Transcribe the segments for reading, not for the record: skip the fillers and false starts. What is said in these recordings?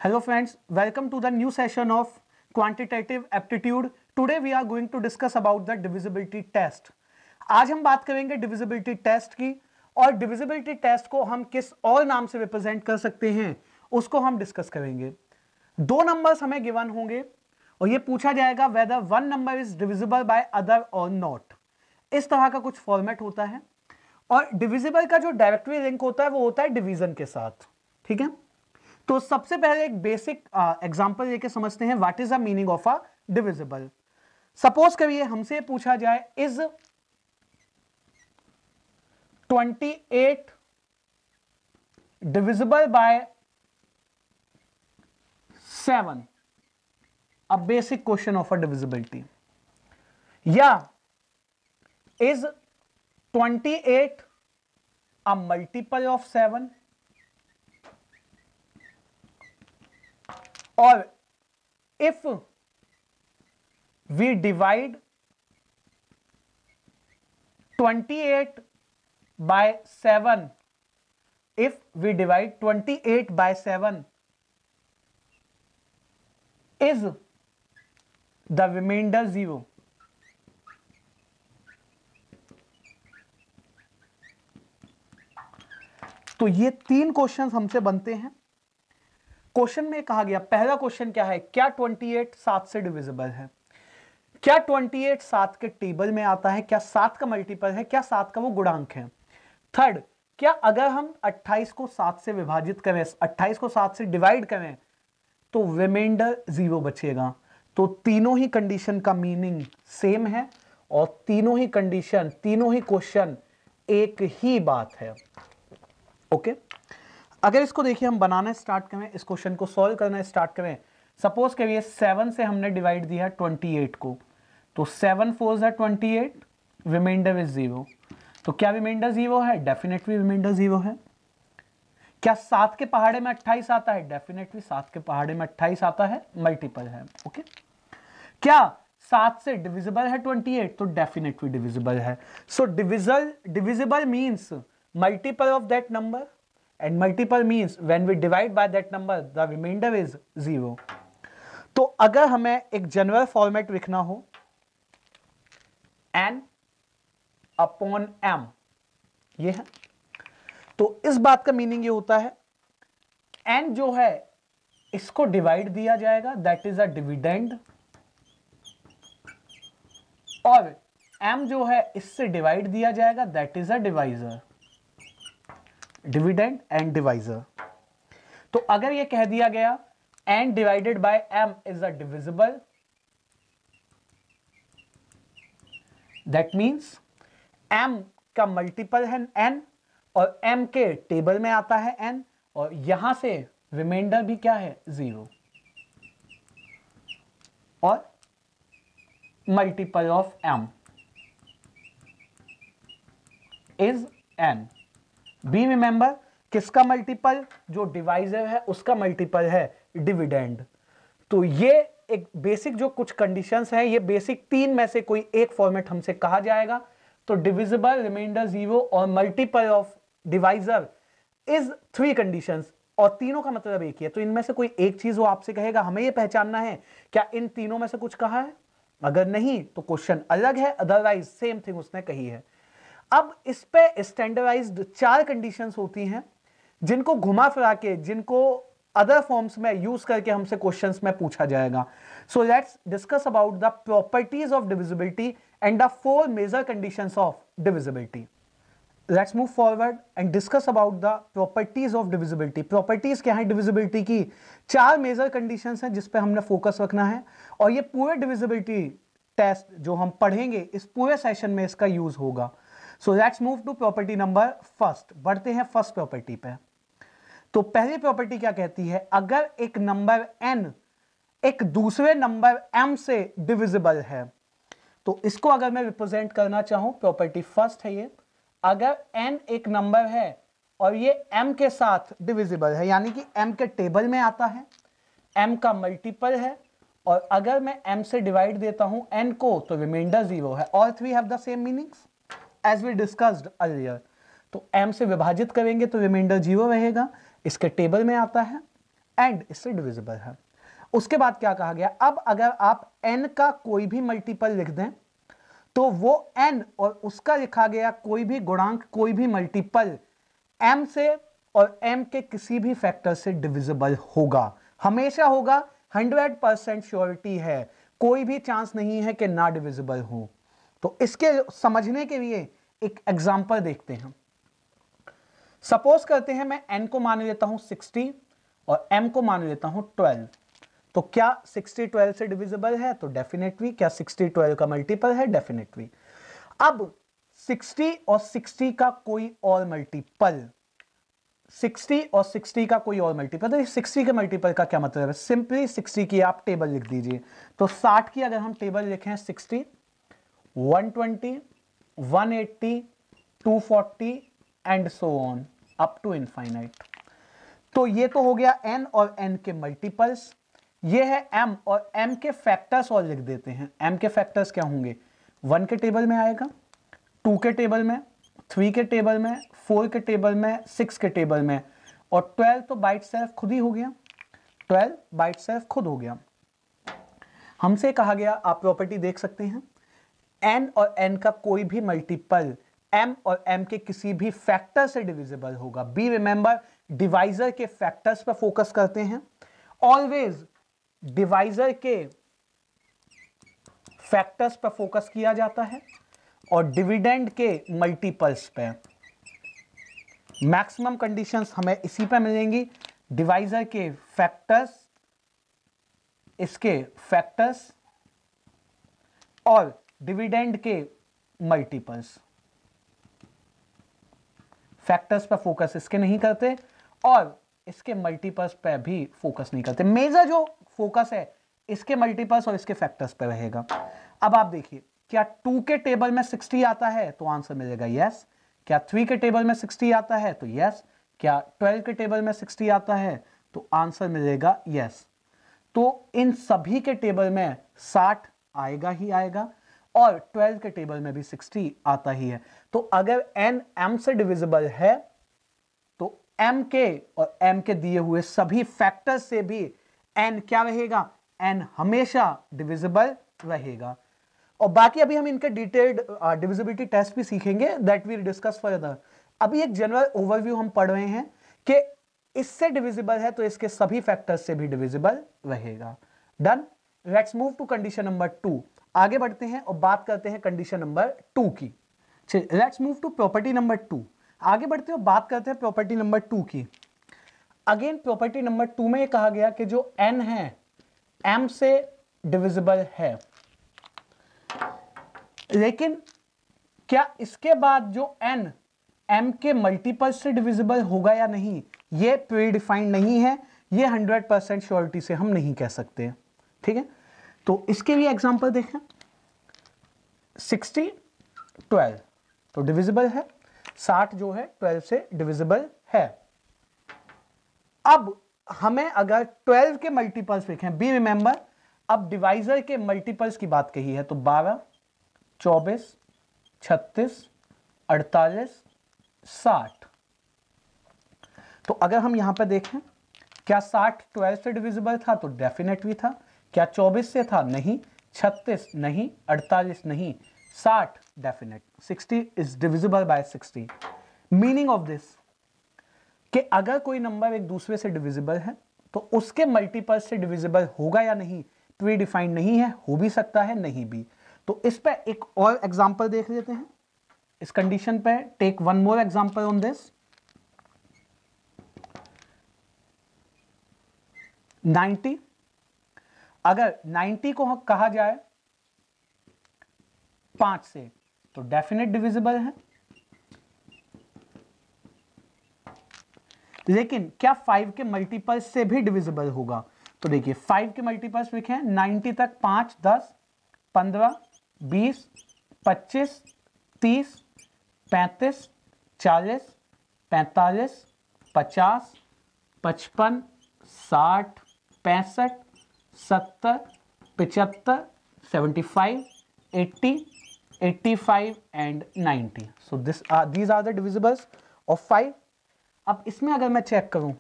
Hello friends, welcome to the new session of Quantitative Aptitude. Today we are going to discuss about the divisibility test. आज हम बात करेंगे divisibility test की और divisibility test को हम किस और नाम से रिप्रेजेंट कर सकते हैं उसको हम डिस्कस करेंगे। दो नंबर्स हमें गिवन होंगे और ये पूछा जाएगा whether one number is divisible by other or not। इस तरह का कुछ फॉर्मेट होता है और डिविजिबल का जो डायरेक्टली लिंक होता है वो होता है डिवीजन के साथ। ठीक है, तो सबसे पहले एक बेसिक एग्जांपल लेके समझते हैं what is the meaning of a divisible. Suppose करिए हमसे पूछा जाए is 28 divisible by 7, a basic question of a divisibility, या is 28 a multiple of 7, or if we divide 28 by 7, if we divide 28 by 7, is the remainder 0? तो ये तीन question हमसे बनते हैं। क्वेश्चन में कहा गया, पहला क्वेश्चन क्या है, क्या 28 7 से डिविजिबल है, क्या 28 7 के टेबल में आता है, क्या 7 का मल्टीपल है, क्या 7 का वो गुणांक है। थर्ड, क्या अगर हम 28 को 7 से विभाजित करें, 28 को 7 से डिवाइड करें तो रिमाइंडर 0 बचेगा। तो तीनों ही कंडीशन का मीनिंग सेम है और तीनों ही कंडीशन, तीनों ही क्वेश्चन एक ही बात है। ओके, अगर इसको देखिए हम बनाना स्टार्ट करें, इस क्वेश्चन को सॉल्व करना स्टार्ट करें, सपोज करिए 7 से हमने डिवाइड दिया 28 को, तो 7 4 है 28, रिमाइंडर इज 0। तो क्या रिमाइंडर 0 है? डेफिनेटली रिमाइंडर 0 है। क्या 7 के पहाड़े में 28 आता है? डेफिनेटली 7 के पहाड़े में 28 आता है, मल्टीपल है। ओके, क्या 7 से डिविजिबल है 28? तो डेफिनेटली डिविजिबल है। So divisible means multiple of that number, and multiple means when we divide by that number the remainder is 0। तो अगर हमें एक जनरल फॉर्मेट लिखना हो n अपॉन m, ये है, तो इस बात का मीनिंग ये होता है n जो है इसको डिवाइड दिया जाएगा, दैट इज अ डिविडेंड, और m जो है इससे डिवाइड दिया जाएगा, that is a divisor. Dividend and divisor. तो अगर ये कह दिया गया n divided by m is a divisible, that means m का मल्टीपल है n और m के टेबल में आता है n, और यहां से रिमाइंडर भी क्या है? 0, और multiple of m is n। Be remember, किसका मल्टीपल? जो डिवाइजर है उसका मल्टीपल है डिविडेंड। तो ये एक बेसिक जो कुछ कंडीशंस हैं, ये बेसिक तीन में से कोई एक फॉर्मेट हमसे कहा जाएगा। तो डिविजिबल, रिमाइंडर 0 और multiple of divisor is 3 conditions, और तीनों का मतलब एक ही है। तो इनमें से कोई एक चीज वो आपसे कहेगा, हमें ये पहचानना है क्या इन तीनों में से कुछ कहा है, अगर नहीं तो क्वेश्चन अलग है, अदरवाइज सेम थिंग उसने कही है। अब इस पे स्टैंडर्डाइज्ड 4 कंडीशंस होती हैं जिनको घुमा फिरा के, जिनको अदर फॉर्म्स में यूज करके हमसे क्वेश्चंस में पूछा जाएगा। So let's discuss about the properties of divisibility and the 4 major conditions of divisibility. Let's move forward and discuss about the properties of divisibility. Properties क्या है डिविजिबिलिटी की? 4 मेजर कंडीशंस हैं जिस पे हमने फोकस रखना है, और ये पूरे डिविजिबिलिटी टेस्ट जो हम पढ़ेंगे इस पूरे सेशन में इसका यूज होगा। So let's move to property number first. बढ़ते हैं फर्स्ट प्रॉपर्टी पे। तो पहली प्रॉपर्टी क्या कहती है? अगर एक नंबर n एक दूसरे नंबर m से डिविजिबल है, तो इसको अगर मैं रिप्रेजेंट करना चाहूं, प्रॉपर्टी फर्स्ट है ये, अगर n एक नंबर है और ये m के साथ डिविजिबल है, यानी कि m के टेबल में आता है, m का मल्टीपल है, और अगर मैं m से डिवाइड देता हूं n को, तो रिमाइंडर 0 है। All three have the same meanings as we discussed earlier. तो m से विभाजित करेंगे तो रिमाइंडर 0 रहेगा, इसके टेबल में आता है, एंड इससे डिविजिबल है। उसके बाद क्या कहा गया, अब अगर आप n का कोई भी मल्टीपल लिख दें तो वो n और उसका लिखा गया कोई भी गुणांक, कोई भी मल्टीपल m से और m के किसी भी फैक्टर से डिविजिबल होगा, हमेशा होगा, 100% श्योरिटी है, कोई भी चांस नहीं है कि ना डिविजिबल हो। तो इसके समझने के लिए एक एग्जांपल देखते हैं। सपोज करते हैं मैं n को मान लेता हूं 60 और m को मान लेता हूं 12। तो क्या 60 12 से डिविजिबल है? तो डेफिनेटली। क्या 60 12 का मल्टीपल है? डेफिनेटली। अब 60 और 60 का कोई और मल्टीपल, 60 और 60 का कोई और मल्टीपल, तो 60 के मल्टीपल का क्या मतलब है? सिंपली 60 की आप टेबल लिख दीजिए। तो 60 की अगर हम टेबल लिखें 60, 120, 180, 240 and so on up to infinite. तो ये तो हो गया n और n के मल्टीपल्स, ये है m और m के फैक्टर्स और लिख देते हैं। m के फैक्टर्स क्या होंगे? 1 के टेबल में आएगा, 2 के टेबल में, 3 के टेबल में, 4 के टेबल में, 6 के टेबल में, और 12 तो बाइट सेल्फ खुद ही हो गया, 12 बाइट सेल्फ खुद हो गया। हमसे कहा गया, आप प्रॉपर्टी देख सकते हैं, n और n का कोई भी मल्टीपल m और m के किसी भी फैक्टर से डिविजिबल होगा। बी रिमेंबर, डिवाइजर के फैक्टर्स पर फोकस करते हैं, ऑलवेज डिवाइजर के फैक्टर्स पर फोकस किया जाता है और डिविडेंड के मल्टीपल्स पे। मैक्सिमम कंडीशंस हमें इसी पे मिलेंगी, डिवाइजर के फैक्टर्स, इसके फैक्टर्स और डिविडेंड के मल्टीपल्स। फैक्टर्स पर फोकस इसके नहीं करते और इसके मल्टीपल्स पे भी फोकस नहीं करते। मेजर जो फोकस है इसके मल्टीपल्स और इसके फैक्टर्स पे रहेगा। अब आप देखिए, क्या 2 के टेबल में 60 आता है? तो आंसर मिलेगा यस। क्या 3 के टेबल में 60 आता है? तो यस। क्या 12 के टेबल में 60 आता है? तो आंसर मिलेगा यस। तो इन सभी के टेबल में 60 आएगा ही आएगा और 12 के टेबल में भी 60 आता ही है। तो अगर n m से डिविजिबल है तो m के और m के दिए हुए सभी फैक्टर्स से भी n क्या रहेगा? n हमेशा डिविजिबल रहेगा। और बाकी अभी हम इनके डिटेल्ड डिविजिबिलिटी टेस्ट भी सीखेंगे, दैट विल डिस्कस फर्दर। अभी एक जनरल ओवरव्यू हम पढ़ रहे हैं कि इससे डिविजिबल है तो इसके सभी फैक्टर्स से भी डिविजिबल रहेगा। Done. Let's move to condition number 2। आगे बढ़ते हैं और बात करते हैं कंडीशन नंबर 2 की। चलिए, let's move to property number 2। आगे बढ़ते हैं और बात करते हैं प्रॉपर्टी नंबर 2 की। अगेन प्रॉपर्टी नंबर 2 में यह कहा गया कि जो n है m से डिविजिबल है, लेकिन क्या इसके बाद जो n m के मल्टीपल से डिविजिबल होगा या नहीं, ये प्रीडिफाइंड नहीं है, ये 100% श्योरिटी से हम नहीं कह सकते। ठीक है, तो इसके लिए एग्जांपल देखें। 60 12 तो डिविजिबल है, 60 जो है 12 से डिविजिबल है। अब हमें अगर 12 के मल्टीपल्स देखें, बी रिमेंबर, अब डिवाइजर के मल्टीपल्स की बात कही है तो 12, 24, 36, 48, 60। तो अगर हम यहां पर देखें, क्या 60 12 से डिविजिबल था? तो डेफिनेटली था। क्या 24 से था? नहीं। 36 नहीं। 48 नहीं। 60 definite. 60 is divisible by 60। Meaning of this कि अगर कोई नंबर एक दूसरे से डिविजिबल है तो उसके मल्टीपल से डिविजिबल होगा या नहीं प्री डिफाइंड नहीं है, हो भी सकता है नहीं भी। तो इस पे एक और एग्जांपल देख लेते हैं इस कंडीशन पे। Take one more example on this. 90, अगर 90 को कहा जाए 5 से तो डेफिनेट डिविजिबल है, लेकिन क्या 5 के मल्टीपल से भी डिविजिबल होगा? तो देखिए 5 के मल्टीपल्स लिखे हैं 90 तक, 5, 10, 15, 20, 25, 30, 35, 40, 45, 50, 55, 60, 65, 70, 75, 75, 80, 85 and 90. So these are the divisibles of 5. अब इसमें अगर मैं चेक करूं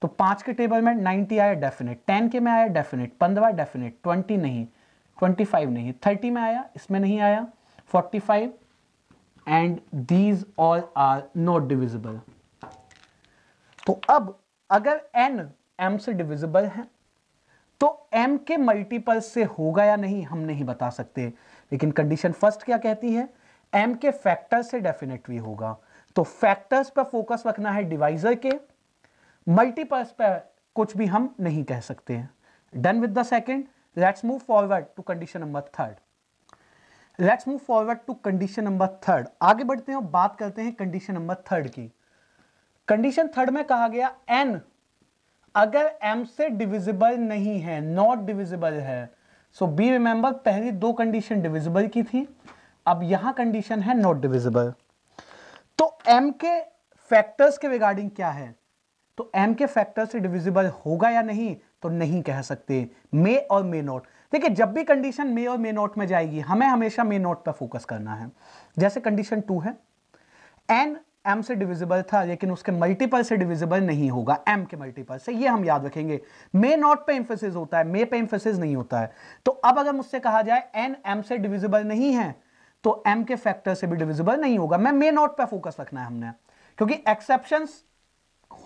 तो तो 5 के टेबल में 90 आया डेफिनेट, 10 के में आया डेफिनेट, 15 डेफिनेट, 20 नहीं, 25 नहीं, 30 में आया, इसमें नहीं आया, 45 and these all are not divisible. तो अब अगर n m से डिविजिबल है तो m के मल्टीपल से होगा या नहीं हम नहीं बता सकते, लेकिन कंडीशन फर्स्ट क्या कहती है, m के फैक्टर से डेफिनेटली होगा। तो फैक्टर्स पर फोकस रखना है डिवाइजर के, मल्टीपल्स पर कुछ भी हम नहीं कह सकते हैं। Done with the second, let's move forward to condition number third. Let's move forward to condition number third. आगे बढ़ते हैं और बात करते हैं कंडीशन नंबर थर्ड की। कंडीशन थर्ड में कहा गया n अगर m से डिविजिबल नहीं है, नॉट डिविजिबल है। सो बी रिमेंबर पहली दो कंडीशन डिविजिबल की थी, अब यहां कंडीशन है नॉट डिविजिबल। तो m के फैक्टर्स के रिगार्डिंग क्या है, तो m के फैक्टर से डिविजिबल होगा या नहीं तो नहीं कह सकते, मे और मे नॉट। देखिए जब भी कंडीशन मे और मे नॉट में जाएगी हमें हमेशा मे नॉट पर फोकस करना है। जैसे कंडीशन 2 है, n m से डिविजिबल था लेकिन उसके मल्टीपल से डिविजिबल नहीं होगा, m के मल्टीपल से, ये हम याद रखेंगे। मे नॉट पे एम्फेसिस होता है, मे पे एम्फेसिस नहीं होता है। तो अब अगर मुझसे कहा जाए n m से डिविजिबल नहीं है तो m के फैक्टर से भी डिविजिबल नहीं होगा, मैं मे नॉट पे फोकस रखना है हमने, क्योंकि एक्सेप्शंस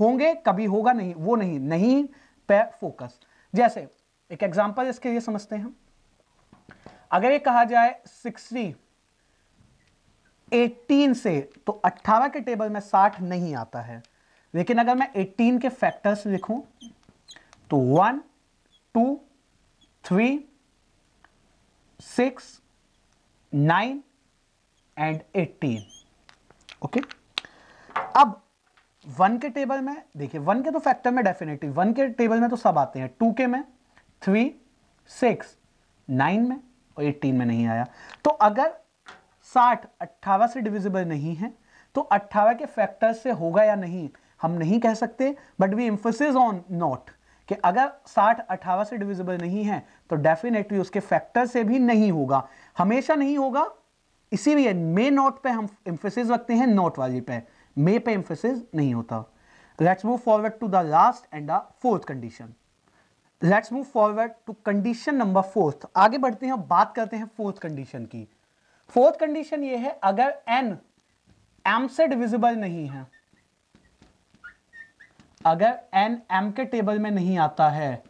होंगे, कभी होगा नहीं, वो नहीं पे फोकस। जैसे एक एग्जांपल इसके लिए समझते हैं, अगर ये कहा जाए 60 18 से, तो 18 के टेबल में 60 नहीं आता है, लेकिन अगर मैं 18 के फैक्टर्स लिखूं तो 1 2 3 6 9 एंड 18। ओके, अब 1 के टेबल में देखिए, 1 के तो फैक्टर में डेफिनेटली 1 के टेबल में तो सब आते हैं, 2 के में 3 6 9 में और 18 में नहीं आया। तो अगर 60 18 से डिविजिबल नहीं है तो 18 के फैक्टर से होगा या नहीं हम नहीं कह सकते, but we emphasis on not कि अगर 60 18 से डिविजिबल नहीं है तो डेफिनेटली उसके फैक्टर से भी नहीं होगा, हमेशा नहीं होगा। इसीलिए मे नॉट पे हम एम्फसिस रखते हैं, नॉट वाली पे, मे पे एम्फसिस नहीं होता। Let's move forward to the last and the fourth condition. Let's move forward to condition number fourth. आगे बढ़ते हैं और बात करते हैं फोर्थ कंडीशन की। फोर्थ कंडीशन ये है, अगर n m से डिविजिबल नहीं है, अगर n m के टेबल में नहीं आता है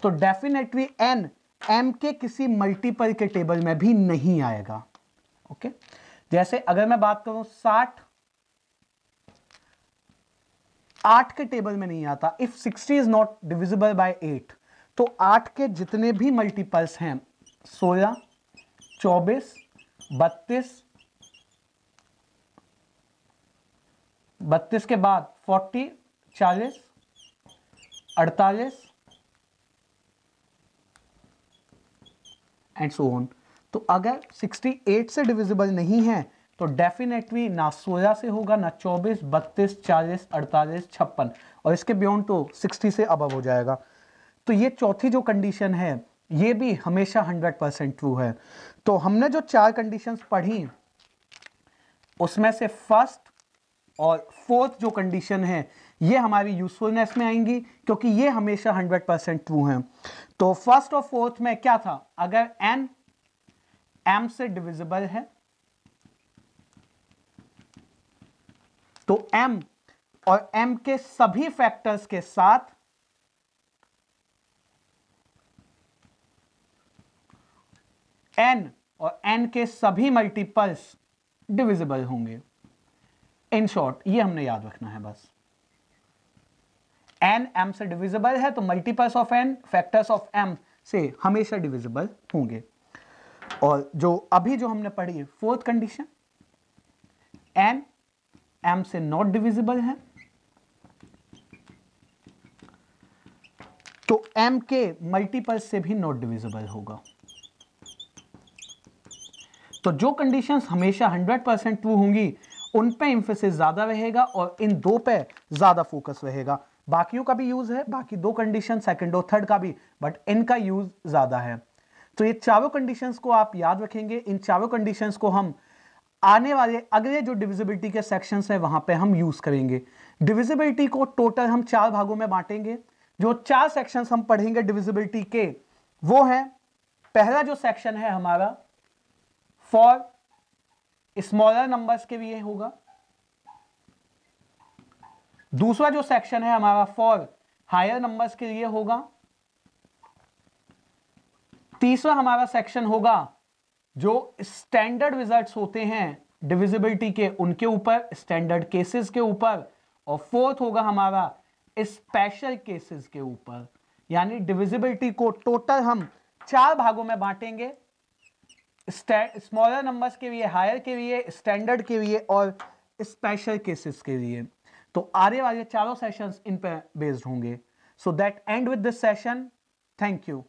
तो डेफिनेटली n m के किसी मल्टीपल के टेबल में भी नहीं आएगा। ओके, जैसे अगर मैं बात करूं 60 8 के टेबल में नहीं आता, if 60 is not divisible by 8, तो 8 के जितने भी मल्टीपल्स हैं 16 24 32 के बाद 40 40 48 एंड सो ऑन। तो अगर 68 से डिविजिबल नहीं है तो डेफिनेटली ना 16 से होगा, ना 24 32 40 48 56, और इसके बियॉन्ड तो 60 से अबव हो जाएगा। तो ये चौथी जो कंडीशन है ये भी हमेशा 100% ट्रू है। तो हमने जो 4 कंडीशंस पढ़ी उसमें से फर्स्ट और फोर्थ जो कंडीशन है ये हमारी यूजफुलनेस में आएंगी, क्योंकि ये हमेशा 100% ट्रू हैं। तो फर्स्ट और फोर्थ में क्या था, अगर n m से डिविजिबल है तो m और m के सभी फैक्टर्स के साथ n और n के सभी मल्टीपल्स डिविजिबल होंगे। इन शॉर्ट ये हमने याद रखना है बस, n m से डिविजिबल है तो multiples of n factors of m से हमेशा डिविजिबल होंगे। और जो अभी जो हमने पढ़ी है फोर्थ कंडीशन, n m से नॉट डिविजिबल है तो m के मल्टीपल्स से भी नॉट डिविजिबल होगा। तो जो कंडीशंस हमेशा 100% ट्रू होंगी उन पे एम्फेसिस ज्यादा रहेगा और इन दो पे ज्यादा फोकस रहेगा। बाकियों का भी यूज है, बाकी दो कंडीशन सेकंड और थर्ड का भी, बट इनका यूज ज्यादा है। तो ये चारों कंडीशंस को आप याद रखेंगे, इन चारों कंडीशंस को हम आने वाले अगले जो डिविजिबिलिटी के सेक्शंस है वहां पे हम यूज करेंगे। डिविजिबिलिटी को टोटल हम 4 भागों में बांटेंगे। जो 4 सेक्शंस हम पढ़ेंगे डिविजिबिलिटी के वो है, पहला जो सेक्शन है हमारा फॉर स्मॉलर नंबर्स के लिए होगा। दूसरा जो सेक्शन है हमारा फॉर हायर नंबर्स के लिए होगा। तीसरा हमारा सेक्शन होगा जो स्टैंडर्ड रिजल्ट्स होते हैं डिविजिबिलिटी के उनके ऊपर, स्टैंडर्ड केसेस के ऊपर। और फोर्थ होगा हमारा स्पेशल केसेस के ऊपर। यानी डिविजिबिलिटी को टोटल हम 4 भागों में बांटेंगे, स्मॉलर नंबर्स के लिए, हायर के लिए, स्टैंडर्ड के लिए और स्पेशल केसेस के लिए। तो आने वाले चारों सेशंस इन पे बेस्ड होंगे। So that and with this session. Thank you.